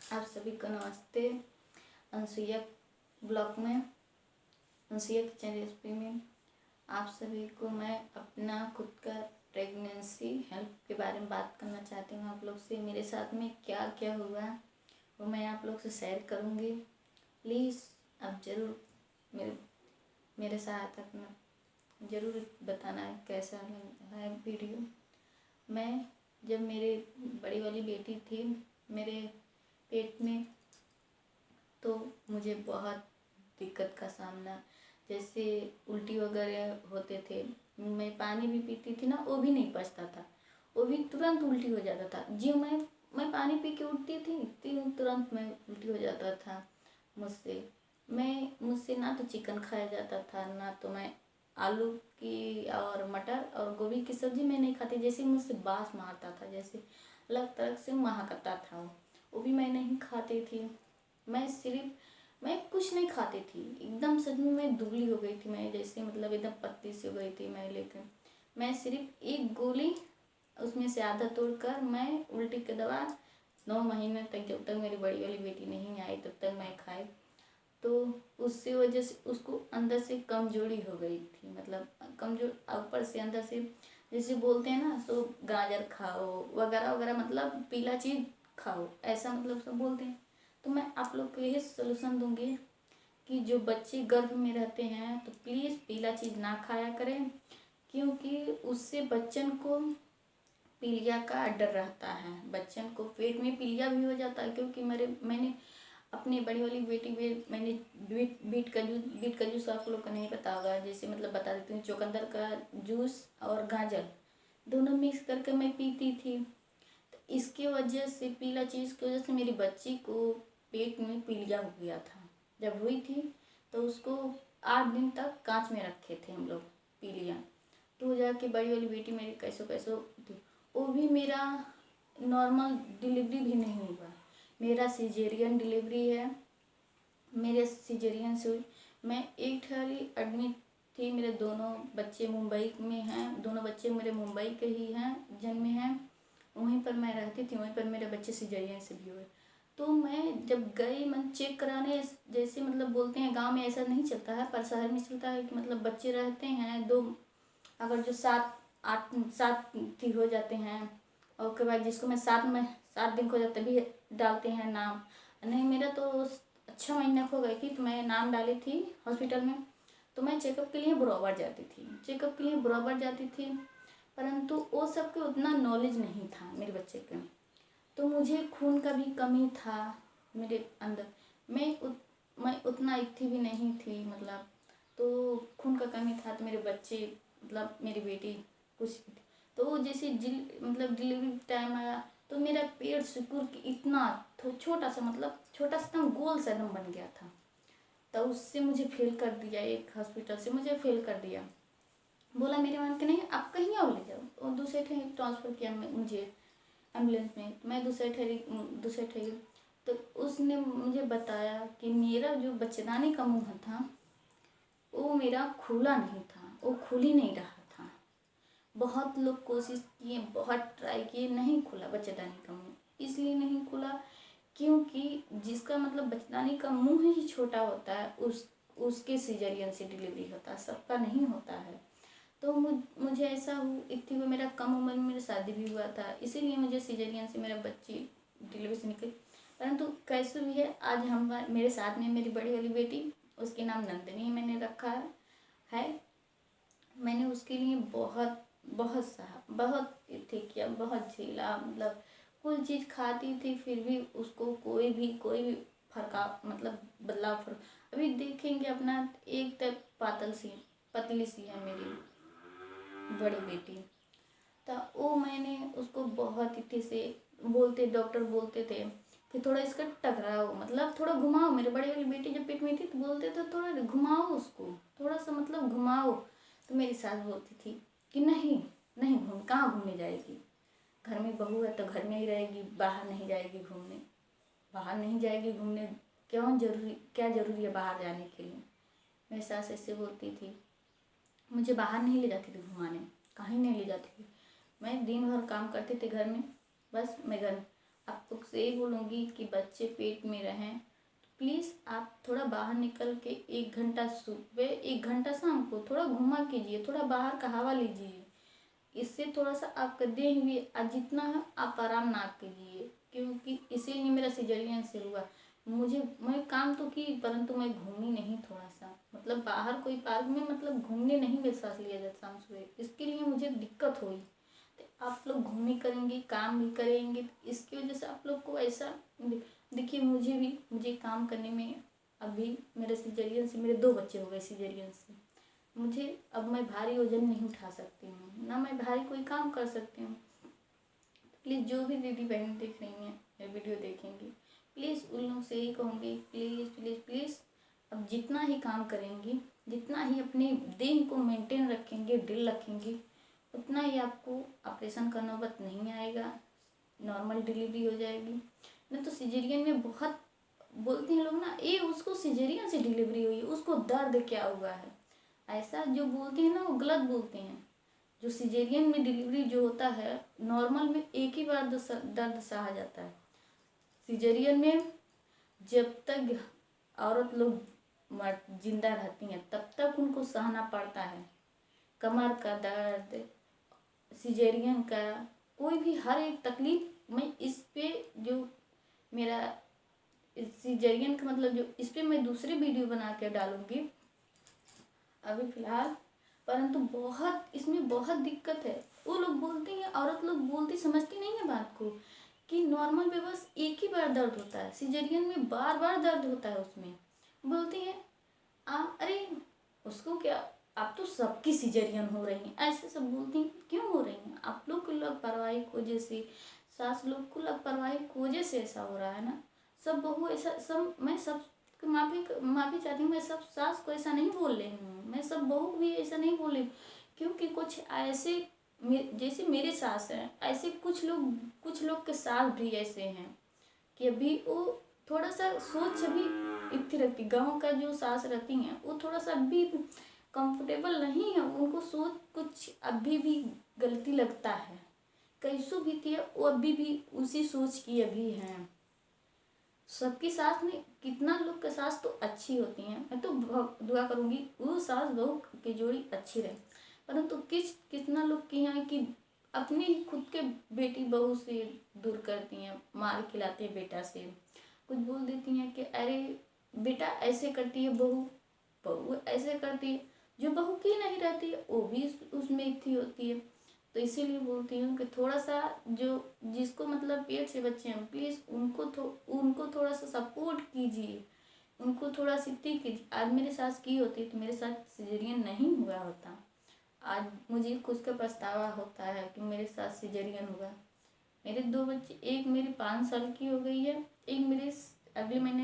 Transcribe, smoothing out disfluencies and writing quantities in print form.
आप सभी को नमस्ते। अनसुईया ब्लॉग में, अनसुईया किचन रेसिपी में आप सभी को मैं अपना खुद का प्रेगनेंसी हेल्प के बारे में बात करना चाहती हूँ। आप लोग से मेरे साथ में क्या क्या हुआ वो मैं आप लोग से शेयर करूँगी। प्लीज़ आप ज़रूर मेरे सहायता करना, ज़रूर बताना है कैसा है वीडियो। मैं जब मेरे बड़ी वाली बेटी थी मेरे पेट में, तो मुझे बहुत दिक्कत का सामना, जैसे उल्टी वगैरह होते थे। मैं पानी भी पीती थी ना, वो भी नहीं पचता था, वो भी तुरंत उल्टी हो जाता था। जी मैं पानी पी के उठती थी तुरंत मैं उल्टी हो जाता था मुझसे ना तो चिकन खाया जाता था, ना तो मैं आलू की और मटर और गोभी की सब्ज़ी मैं नहीं खाती। जैसे मुझसे बास मारता था, जैसे अलग तरह से महकता था वो भी मैं नहीं खाती थी। मैं कुछ नहीं खाती थी, एकदम सच में मैं दुबली हो गई थी। मैं जैसे मतलब एकदम पतली सी हो गई थी मैं। लेकिन मैं सिर्फ एक गोली उसमें से आधा तोड़कर मैं उल्टी की दवा 9 महीने तक, जब तक मेरी बड़ी वाली बेटी नहीं आई तब तक मैं खाई। तो उससे वजह से उसको अंदर से कमजोरी हो गई थी, मतलब कमजोर ऊपर से अंदर से, जैसे बोलते हैं ना, तो गाजर खाओ वगैरह वगैरह, मतलब पीला चीज़ खाओ, ऐसा मतलब सब बोलते हैं। तो मैं आप लोग को यही सलूशन दूंगी कि जो बच्चे गर्भ में रहते हैं तो प्लीज़ पीला चीज़ ना खाया करें, क्योंकि उससे बच्चन को पीलिया का डर रहता है। बच्चन को पेट में पीलिया भी हो जाता है, क्योंकि मैंने अपनी बड़ी वाली बेटी में मैंने बीट का जूस आप लोग को नहीं पता होगा, जैसे मतलब बता देती हूँ। चुकंदर का जूस और गाजर दोनों मिक्स करके मैं पीती थी। तो इसके वजह से, पीला चीज़ की वजह से मेरी बच्ची को पेट में पीलिया हो गया था। जब हुई थी तो उसको 8 दिन तक कांच में रखे थे हम लोग, पीलिया। तो जाके बड़ी वाली बेटी मेरी कैसो कैसो थी। वो भी मेरा नॉर्मल डिलीवरी भी नहीं हुआ, मेरा सिजेरियन डिलीवरी है। मेरे सिजेरियन से हुई। मैं एक ठहरी एडमिट थी। मेरे दोनों बच्चे मुंबई में हैं, दोनों बच्चे मेरे मुंबई के ही हैं, जन्मे हैं। वहीं पर मैं रहती थी, वहीं पर मेरे बच्चे सिजेरियन से भी हुए। तो मैं जब गई मैं चेक कराने, जैसे मतलब बोलते हैं गांव में ऐसा नहीं चलता है पर शहर में चलता है कि मतलब बच्चे रहते हैं दो, अगर जो 7 थी हो जाते हैं, और उसके बाद जिसको मैं 7 दिन को जब तभी डालते हैं नाम। नहीं, मेरा तो 6 महीने हो गई थी तो मैं नाम डाली थी हॉस्पिटल में। तो मैं चेकअप के लिए बराबर जाती थी, परंतु वो सबके उतना नॉलेज नहीं था मेरे बच्चे के। तो मुझे खून का भी कमी था मेरे अंदर, मैं उतना एक्टिव भी नहीं थी, मतलब तो खून का कमी था। तो मेरे बच्चे, मतलब मेरी बेटी कुछ, तो जैसे मतलब डिलीवरी टाइम आया तो मेरा पेट सिकुड़ के इतना छोटा सा, मतलब छोटा सा एकदम गोल सा एकदम बन गया था। तो उससे मुझे फेल कर दिया, एक हॉस्पिटल से मुझे फेल कर दिया। बोला मेरे मान के नहीं, आप कहीं और ले जाओ, और दूसरे थे ट्रांसफ़र किया मुझे एम्बुलेंस में। मैं दूसरे ठहरी। तो उसने मुझे बताया कि मेरा जो बच्चेदानी का मुँह था वो मेरा खुला नहीं था, वो खुल ही नहीं रहा था। बहुत लोग कोशिश किए, बहुत ट्राई किए, नहीं खुला बच्चेदानी का मुँह। इसलिए नहीं खुला क्योंकि जिसका मतलब बच्चेदानी का मुँह ही छोटा होता है उसके सिजेरियन से डिलीवरी होता है, सबका नहीं होता है। तो मुझे ऐसा एक थी, वो मेरा कम उम्र में मेरी शादी भी हुआ था, इसीलिए मुझे सिजेरियन से मेरा बच्ची डिलीवरी से निकली। परंतु कैसे भी है, आज मेरे साथ में मेरी बड़ी वाली बेटी, उसके नाम नंदिनी मैंने रखा है। मैंने उसके लिए बहुत बहुत सहा, बहुत थे किया, बहुत झेला, मतलब कुल चीज़ खाती थी फिर भी उसको कोई भी फर्का, मतलब बदलाव अभी देखेंगे अपना, एक तक पतली सी है मेरी बड़ी बेटी। तो वो मैंने उसको बहुत ही से डॉक्टर बोलते थे कि थोड़ा इसका टकराओ, मतलब थोड़ा घुमाओ। मेरे बड़ी वाली बेटी जब पेट में थी तो बोलते थे थोड़ा घुमाओ उसको, थोड़ा सा मतलब घुमाओ। तो मेरी सास बोलती थी कि नहीं नहीं, कहाँ घूमने जाएगी, घर में बहू है तो घर में ही रहेगी, बाहर नहीं जाएगी घूमने, क्या ज़रूरी है बाहर जाने के लिए। मेरी सास ऐसे बोलती थी, मुझे बाहर नहीं ले जाती थी घुमाने, कहीं नहीं ले जाती थी। मैं दिन भर काम करती थी घर में, बस मैं घर आप लोग से यही बोलूँगी कि बच्चे पेट में रहें तो प्लीज़ आप थोड़ा बाहर निकल के 1 घंटा सुबह 1 घंटा शाम को थोड़ा घुमा कीजिए, थोड़ा बाहर का हवा लीजिए। इससे थोड़ा सा आपका देह भी आज जितना है आप आराम ना कीजिए, क्योंकि इसीलिए मेरा सिजेरियन से हुआ। मैं काम तो की परंतु मैं घूमी नहीं थोड़ा सा, मतलब बाहर कोई पार्क में मतलब घूमने नहीं मेरे साथ लिया जाता शाम सुबह, इसके लिए मुझे दिक्कत हुई। तो आप लोग घूमी करेंगे, काम भी करेंगे, तो इसकी वजह से आप लोग को ऐसा देखिए मुझे काम करने में अभी मेरे सिजेरियन से मेरे 2 बच्चे हो गए सिजेरियन से। मुझे अब मैं भारी वजन नहीं उठा सकती हूँ, ना मैं भारी कोई काम कर सकती हूँ। प्लीज़ जो भी दीदी बहन देख रही हैं या वीडियो देखेंगी, प्लीज़ उन लोग से ही कहूँगी, प्लीज़ प्लीज़ प्लीज़ अब जितना ही काम करेंगी, जितना ही अपने देह को मेंटेन रखेंगे, ड्रिल रखेंगी, उतना ही आपको ऑपरेशन का नौबत नहीं आएगा, नॉर्मल डिलीवरी हो जाएगी। नहीं तो सिजेरियन में बहुत बोलते हैं लोग ना, ये उसको सिजेरियन से डिलीवरी हुई है, उसको दर्द क्या हुआ है, ऐसा जो बोलते हैं ना वो गलत बोलते हैं। जो सिजेरियन में डिलीवरी जो होता है, नॉर्मल में एक ही बार दर्द सहा जाता है। सिजेरियन में जब तक औरत लोग जिंदा रहती हैं तब तक उनको सहना पड़ता है। कमर का दर्द, सिजेरियन का कोई भी हर एक तकलीफ, मैं इस पे जो मेरा सिजेरियन का मतलब जो इस पे मैं दूसरी वीडियो बना के डालूंगी अभी फ़िलहाल। परंतु बहुत इसमें बहुत दिक्कत है। वो लोग बोलते हैं, औरत लोग बोलती समझती नहीं है बात को, कि नॉर्मल में बस एक ही बार दर्द होता है, सिजेरियन में बार बार दर्द होता है। उसमें बोलती हैं अरे उसको क्या, आप तो सबकी सिजेरियन हो रही हैं, ऐसे सब बोलती हैं। क्यों हो रही हैं? आप लोग को लापरवाही की वजह से, सास लोग को लापरवाही की वजह से ऐसा हो रहा है ना। सब बहू ऐसा, सब मैं सब माफ़ी चाहती हूँ, मैं सब सास को ऐसा नहीं बोल रही हूँ, मैं सब बहू भी ऐसा नहीं बोल रही, क्योंकि कुछ ऐसे जैसे मेरे सास हैं, ऐसे कुछ लोग के सास भी ऐसे हैं कि अभी वो थोड़ा सा सोच अभी इतनी रखती, गाँव का जो सास रहती हैं वो थोड़ा सा अभी कंफर्टेबल नहीं है, उनको सोच कुछ अभी भी गलती लगता है। कैसो भी थी वो अभी भी उसी सोच की अभी हैं। सबकी सास में कितना लोग के सास तो अच्छी होती हैं, मैं तो दुआ करूँगी वो सास बहू की जोड़ी अच्छी रहे। परंतु कितना लोग की हैं कि अपने ही खुद के बेटी बहू से दूर करती हैं, मार खिलाती हैं बेटा से, कुछ बोल देती हैं कि अरे बेटा ऐसे करती है बहू ऐसे करती है। जो बहू की नहीं रहती है वो भी उसमें इतनी होती है। तो इसीलिए बोलती हूँ कि थोड़ा सा जो जिसको मतलब पेट से बच्चे हैं, प्लीज़ उनको थोड़ा सा सपोर्ट कीजिए, उनको थोड़ा सिद्धि कीजिए। आज मेरे सास की होती तो मेरे साथ सिजेरियन नहीं हुआ होता। आज मुझे खुद का पछतावा होता है कि मेरे साथ सिजेरियन हुआ। मेरे 2 बच्चे, एक मेरी 5 साल की हो गई है, एक मेरे अगले महीने